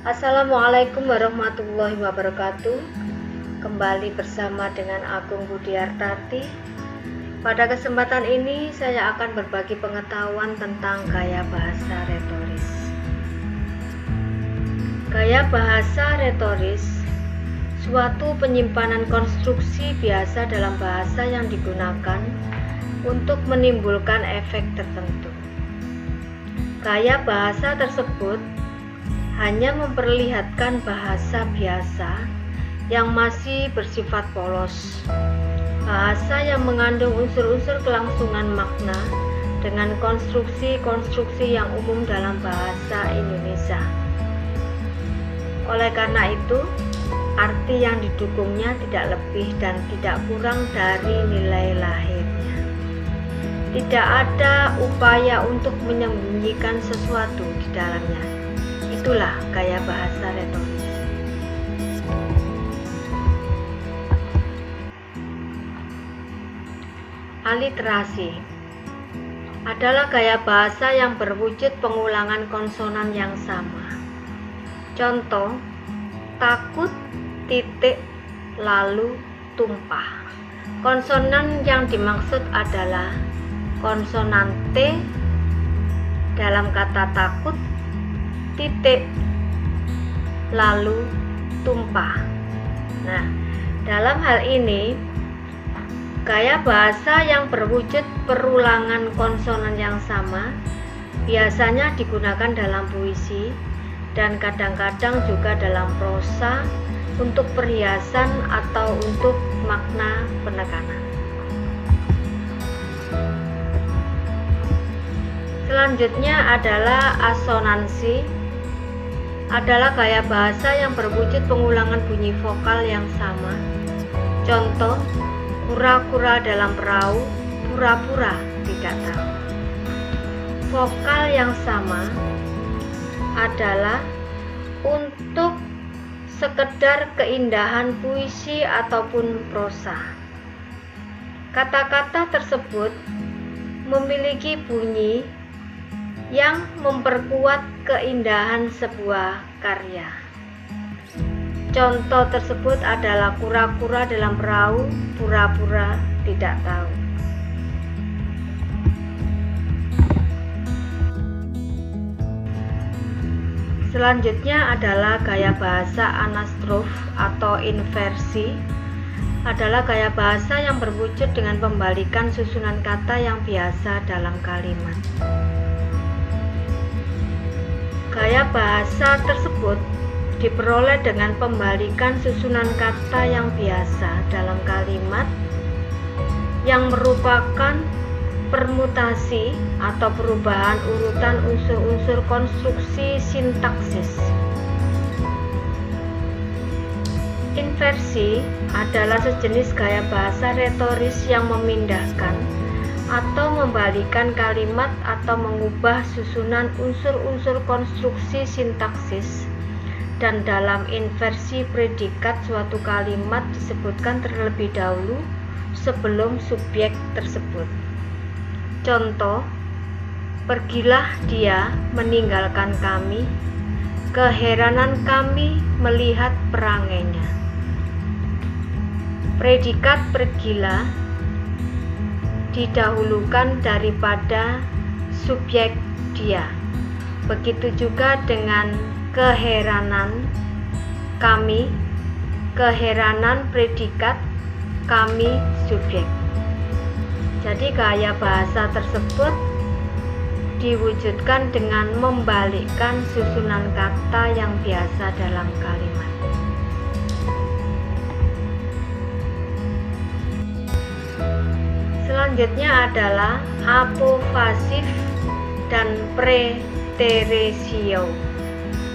Assalamualaikum warahmatullahi wabarakatuh. Kembali bersama dengan Agung Budiartati. Pada kesempatan ini saya akan berbagi pengetahuan tentang gaya bahasa retoris. Gaya bahasa retoris suatu penyimpanan konstruksi biasa dalam bahasa yang digunakan untuk menimbulkan efek tertentu. Gaya bahasa tersebut hanya memperlihatkan bahasa biasa yang masih bersifat polos, bahasa yang mengandung unsur-unsur kelangsungan makna dengan konstruksi-konstruksi yang umum dalam bahasa Indonesia. Oleh karena itu, arti yang didukungnya tidak lebih dan tidak kurang dari nilai lahirnya. Tidak ada upaya untuk menyembunyikan sesuatu di dalamnya. Itulah gaya bahasa retoris. Aliterasi adalah gaya bahasa yang berwujud pengulangan konsonan yang sama. Contoh, takut, titik, lalu, tumpah. Konsonan yang dimaksud adalah konsonan T dalam kata takut, titik, lalu, tumpah. Nah, dalam hal ini, gaya bahasa yang berwujud perulangan konsonan yang sama biasanya digunakan dalam puisi dan kadang-kadang juga dalam prosa untuk perhiasan atau untuk makna penekanan. Selanjutnya adalah asonansi, adalah gaya bahasa yang berwujud pengulangan bunyi vokal yang sama. Contoh, kura-kura dalam perahu, pura-pura tidak tahu. Vokal yang sama adalah untuk sekedar keindahan puisi ataupun prosa. Kata-kata tersebut memiliki bunyi yang memperkuat keindahan sebuah karya. Contoh tersebut adalah kura-kura dalam perahu, pura-pura tidak tahu. Selanjutnya adalah gaya bahasa anastrof atau inversi, adalah gaya bahasa yang berwujud dengan pembalikan susunan kata yang biasa dalam kalimat. Gaya bahasa tersebut diperoleh dengan pembalikan susunan kata yang biasa dalam kalimat yang merupakan permutasi atau perubahan urutan unsur-unsur konstruksi sintaksis. Inversi adalah sejenis gaya bahasa retoris yang memindahkan atau membalikan kalimat atau mengubah susunan unsur-unsur konstruksi sintaksis, dan dalam inversi predikat suatu kalimat disebutkan terlebih dahulu sebelum subjek tersebut. Contoh, pergilah dia meninggalkan kami, keheranan kami melihat perangainya. Predikat pergilah didahulukan daripada subjek dia. Begitu juga dengan keheranan kami, keheranan predikat, kami subjek. Jadi gaya bahasa tersebut diwujudkan dengan membalikkan susunan kata yang biasa dalam kalimat. Selanjutnya adalah apofasif dan preterisio,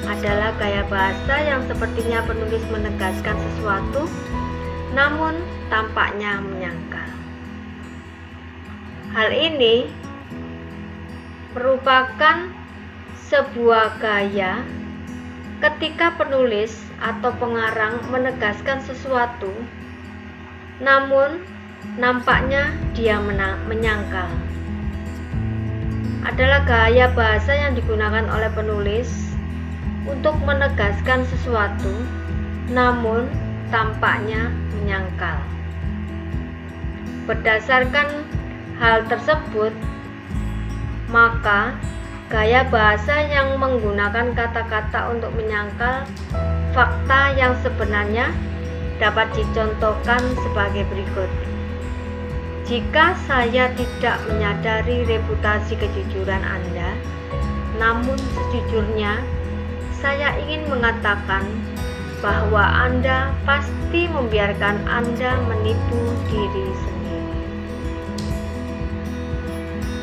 adalah gaya bahasa yang sepertinya penulis menegaskan sesuatu namun tampaknya menyangkal. Hal ini merupakan sebuah gaya ketika penulis atau pengarang menegaskan sesuatu namun nampaknya dia menyangkal. Adalah gaya bahasa yang digunakan oleh penulis untuk menegaskan sesuatu, namun tampaknya menyangkal. Berdasarkan hal tersebut, maka gaya bahasa yang menggunakan kata-kata untuk menyangkal fakta yang sebenarnya dapat dicontohkan sebagai berikut. Jika saya tidak menyadari reputasi kejujuran Anda, namun sejujurnya saya ingin mengatakan bahwa Anda pasti membiarkan Anda menipu diri sendiri.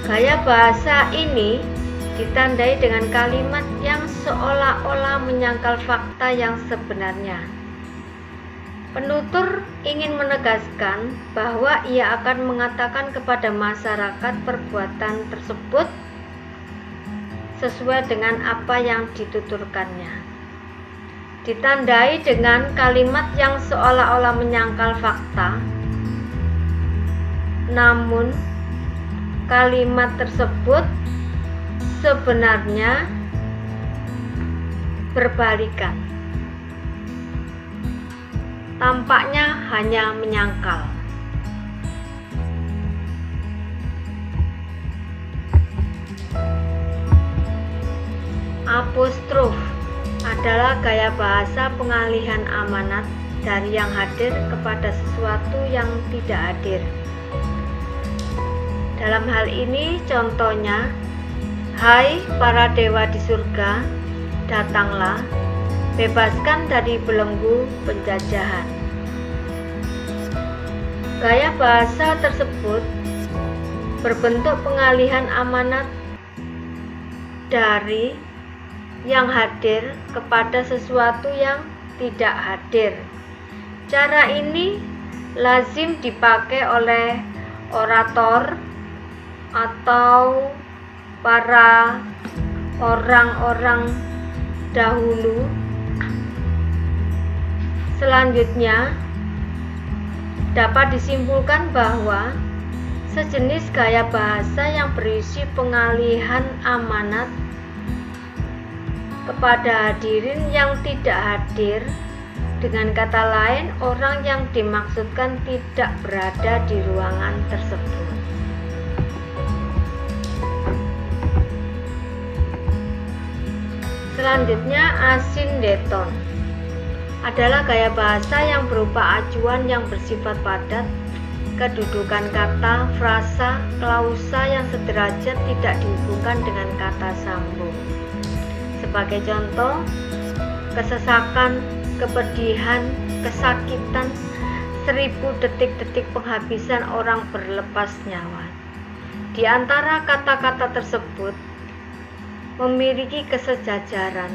Gaya bahasa ini ditandai dengan kalimat yang seolah-olah menyangkal fakta yang sebenarnya. Penutur ingin menegaskan bahwa ia akan mengatakan kepada masyarakat perbuatan tersebut sesuai dengan apa yang dituturkannya. Ditandai dengan kalimat yang seolah-olah menyangkal fakta, namun kalimat tersebut sebenarnya berbalikan. Tampaknya hanya menyangkal. Apostrof adalah gaya bahasa pengalihan amanat dari yang hadir kepada sesuatu yang tidak hadir. Dalam hal ini contohnya, "Hai para dewa di surga, datanglah, bebaskan dari belenggu penjajahan." Gaya bahasa tersebut berbentuk pengalihan amanat dari yang hadir kepada sesuatu yang tidak hadir. Cara ini lazim dipakai oleh orator atau para orang-orang dahulu. Selanjutnya, dapat disimpulkan bahwa sejenis gaya bahasa yang berisi pengalihan amanat kepada hadirin yang tidak hadir, dengan kata lain, orang yang dimaksudkan tidak berada di ruangan tersebut. Selanjutnya, asindeton adalah gaya bahasa yang berupa acuan yang bersifat padat, kedudukan kata, frasa, klausa yang sederajat tidak dihubungkan dengan kata sambung. Sebagai contoh, kesesakan, kepedihan, kesakitan, 1000 detik-detik penghabisan orang berlepas nyawa. Di antara kata-kata tersebut memiliki kesejajaran,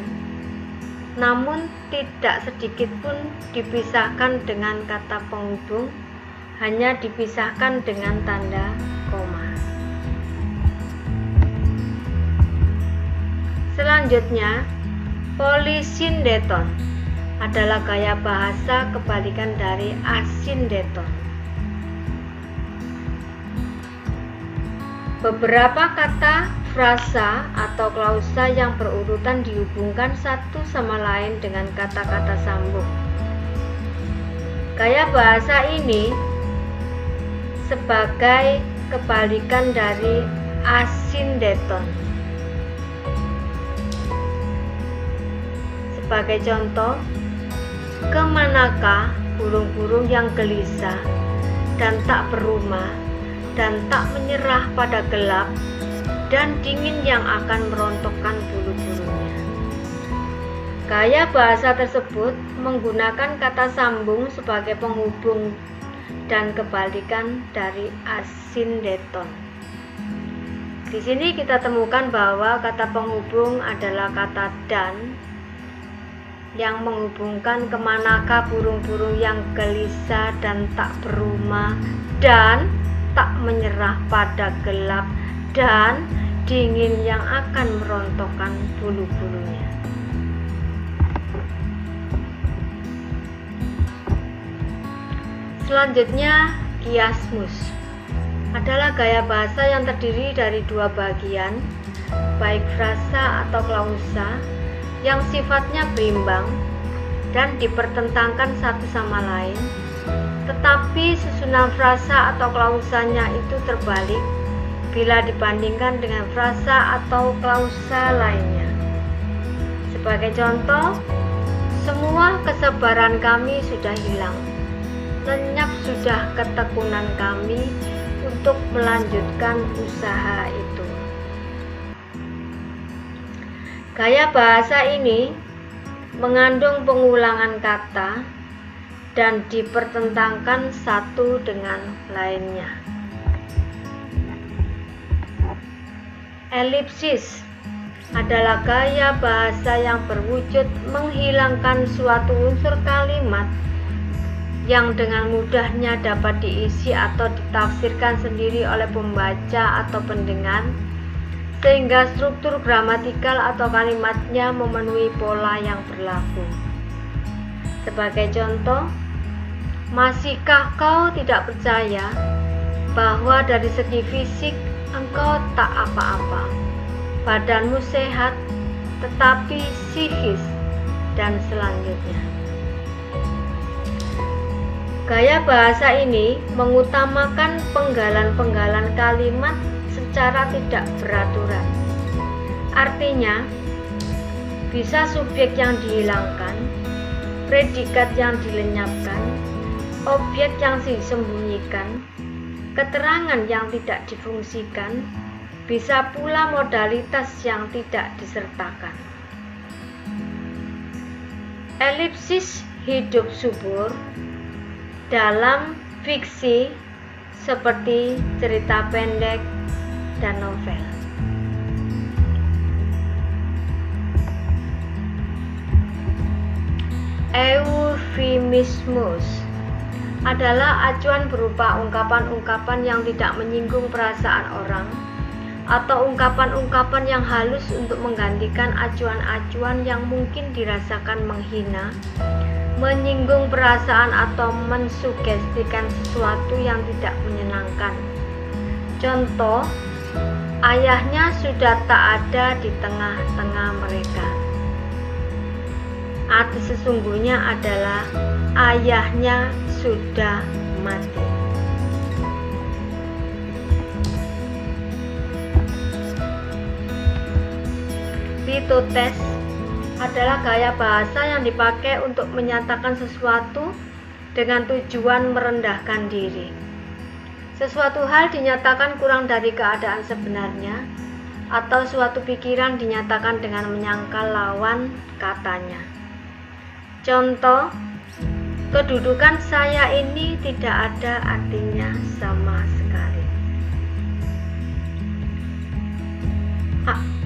namun tidak sedikit pun dipisahkan dengan kata penghubung, hanya dipisahkan dengan tanda koma. Selanjutnya, polisindeton adalah gaya bahasa kebalikan dari asindeton. Beberapa kata, frasa, atau klausa yang berurutan dihubungkan satu sama lain dengan kata-kata sambung. Gaya bahasa ini sebagai kebalikan dari asindeton. Sebagai contoh, kemanakah burung-burung yang gelisah dan tak berumah dan tak menyerah pada gelap dan dingin yang akan merontokkan bulu-bulunya. Gaya bahasa tersebut menggunakan kata sambung sebagai penghubung dan kebalikan dari asindeton. Di sini kita temukan bahwa kata penghubung adalah kata dan yang menghubungkan kemanakah burung-burung yang gelisah dan tak berumah dan tak menyerah pada gelap dan dingin yang akan merontokkan bulu-bulunya. Selanjutnya, kiasmus adalah gaya bahasa yang terdiri dari dua bagian, baik frasa atau klausa, yang sifatnya berimbang dan dipertentangkan satu sama lain, tetapi susunan frasa atau klausanya itu terbalik bila dibandingkan dengan frasa atau klausa lainnya. Sebagai contoh, semua kesabaran kami sudah hilang, lenyap sudah ketekunan kami untuk melanjutkan usaha itu. Gaya bahasa ini mengandung pengulangan kata dan dipertentangkan satu dengan lainnya. Elipsis adalah gaya bahasa yang berwujud menghilangkan suatu unsur kalimat yang dengan mudahnya dapat diisi atau ditafsirkan sendiri oleh pembaca atau pendengar, sehingga struktur gramatikal atau kalimatnya memenuhi pola yang berlaku. Sebagai contoh, masihkah kau tidak percaya bahwa dari segi fisik engkau tak apa-apa, badanmu sehat, tetapi psikis, dan selanjutnya. Gaya bahasa ini mengutamakan penggalan-penggalan kalimat secara tidak beraturan. Artinya, bisa subjek yang dihilangkan, predikat yang dilenyapkan, objek yang disembunyikan, keterangan yang tidak difungsikan, bisa pula modalitas yang tidak disertakan. Elipsis hidup subur dalam fiksi seperti cerita pendek dan novel. Eufemismus adalah acuan berupa ungkapan-ungkapan yang tidak menyinggung perasaan orang atau ungkapan-ungkapan yang halus untuk menggantikan acuan-acuan yang mungkin dirasakan menghina, menyinggung perasaan atau mensugestikan sesuatu yang tidak menyenangkan. Contoh, ayahnya sudah tak ada di tengah-tengah mereka. Arti sesungguhnya adalah ayahnya sudah mati. Litotes adalah gaya bahasa yang dipakai untuk menyatakan sesuatu dengan tujuan merendahkan diri. Sesuatu hal dinyatakan kurang dari keadaan sebenarnya, atau suatu pikiran dinyatakan dengan menyangkal lawan katanya. Contoh, kedudukan saya ini tidak ada artinya sama sekali.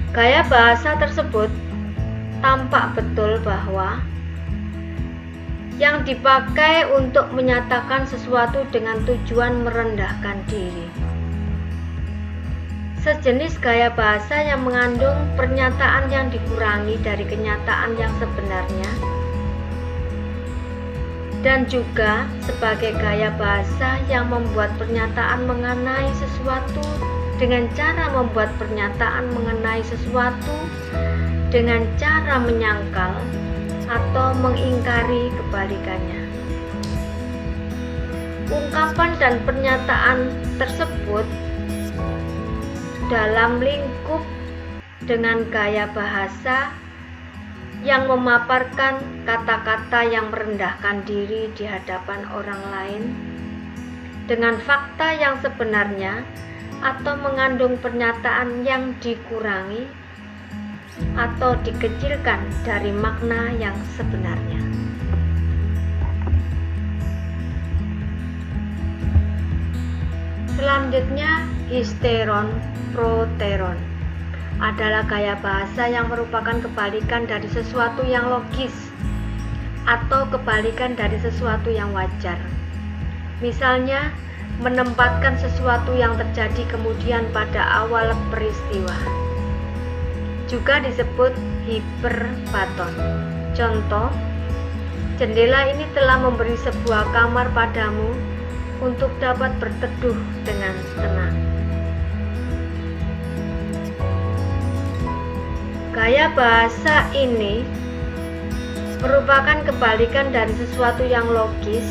Gaya bahasa tersebut tampak betul bahwa yang dipakai untuk menyatakan sesuatu dengan tujuan merendahkan diri. Sejenis gaya bahasa yang mengandung pernyataan yang dikurangi dari kenyataan yang sebenarnya, dan juga sebagai gaya bahasa yang membuat pernyataan mengenai sesuatu dengan cara membuat pernyataan mengenai sesuatu dengan cara menyangkal atau mengingkari kebalikannya. Ungkapan dan pernyataan tersebut dalam lingkup dengan gaya bahasa yang memaparkan kata-kata yang merendahkan diri di hadapan orang lain dengan fakta yang sebenarnya, atau mengandung pernyataan yang dikurangi atau dikecilkan dari makna yang sebenarnya. Selanjutnya, histeron proteron adalah gaya bahasa yang merupakan kebalikan dari sesuatu yang logis atau kebalikan dari sesuatu yang wajar. Misalnya, menempatkan sesuatu yang terjadi kemudian pada awal peristiwa. Juga disebut hiperbaton. Contoh, jendela ini telah memberi sebuah kamar padamu untuk dapat berteduh dengan tenang. Gaya bahasa ini merupakan kebalikan dari sesuatu yang logis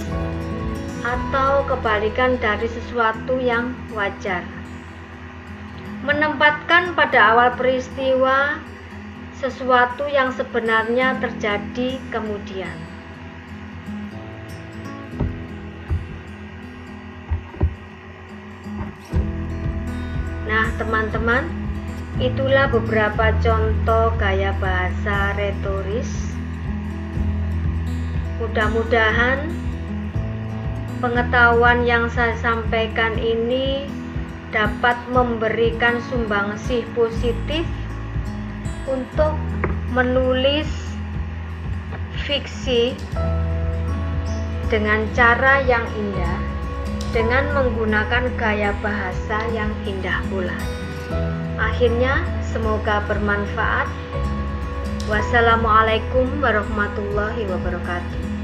atau kebalikan dari sesuatu yang wajar. Menempatkan pada awal peristiwa sesuatu yang sebenarnya terjadi kemudian. Nah, teman-teman, itulah beberapa contoh gaya bahasa retoris. Mudah-mudahan pengetahuan yang saya sampaikan ini dapat memberikan sumbangsih positif untuk menulis fiksi dengan cara yang indah, dengan menggunakan gaya bahasa yang indah pula. Akhirnya, semoga bermanfaat. Wassalamualaikum warahmatullahi wabarakatuh.